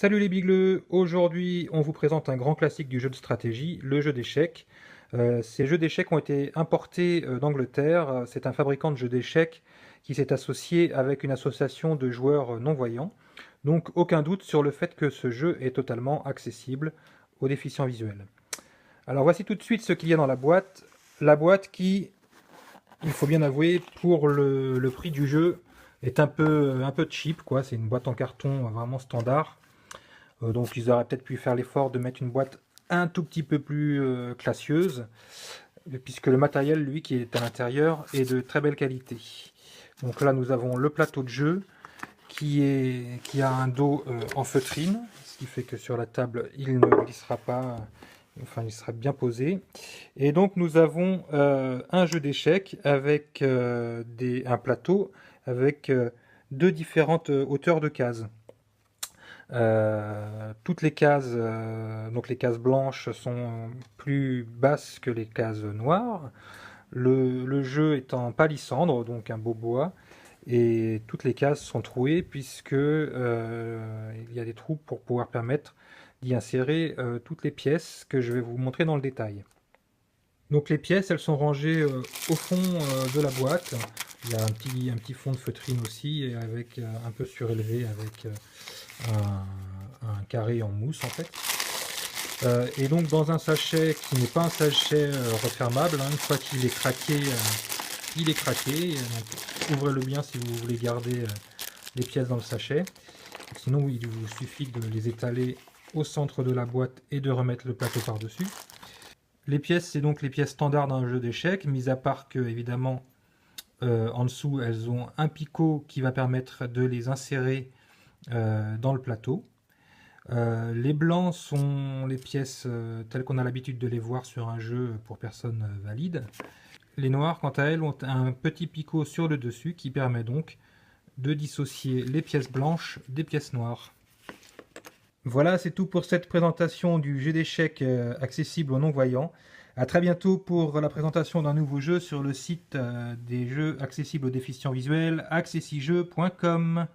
Salut les bigleux, aujourd'hui on vous présente un grand classique du jeu de stratégie, le jeu d'échecs. Ces jeux d'échecs ont été importés d'Angleterre. C'est un fabricant de jeux d'échecs qui s'est associé avec une association de joueurs non-voyants. Donc aucun doute sur le fait que ce jeu est totalement accessible aux déficients visuels. Alors voici tout de suite ce qu'il y a dans la boîte. La boîte qui, il faut bien avouer, pour le prix du jeu, est un peu cheap, quoi. C'est une boîte en carton vraiment standard. Donc ils auraient peut-être pu faire l'effort de mettre une boîte un tout petit peu plus classieuse, puisque le matériel, lui, qui est à l'intérieur, est de très belle qualité. Donc là, nous avons le plateau de jeu qui a un dos en feutrine, ce qui fait que sur la table, il ne glissera pas, enfin, il sera bien posé. Et donc, nous avons un jeu d'échecs avec un plateau avec deux différentes hauteurs de cases. Toutes les cases, donc les cases blanches sont plus basses que les cases noires. Le jeu est en palissandre, donc un beau bois, et toutes les cases sont trouées puisque il y a des trous pour pouvoir permettre d'y insérer toutes les pièces que je vais vous montrer dans le détail. Donc les pièces, elles sont rangées au fond de la boîte. Il y a un petit fond de feutrine aussi, avec un peu surélevé avec un carré en mousse en fait. Et donc dans un sachet qui n'est pas un sachet refermable, hein, une fois qu'il est craqué, il est craqué. Donc ouvrez-le bien si vous voulez garder les pièces dans le sachet. Sinon il vous suffit de les étaler au centre de la boîte et de remettre le plateau par-dessus. Les pièces, c'est donc les pièces standards d'un jeu d'échecs, mis à part que, évidemment, en dessous, elles ont un picot qui va permettre de les insérer dans le plateau. Les blancs sont les pièces telles qu'on a l'habitude de les voir sur un jeu pour personnes valides. Les noirs, quant à elles, ont un petit picot sur le dessus qui permet donc de dissocier les pièces blanches des pièces noires. Voilà, c'est tout pour cette présentation du jeu d'échecs accessible aux non-voyants. A très bientôt pour la présentation d'un nouveau jeu sur le site des jeux accessibles aux déficients visuels, accessijeux.com.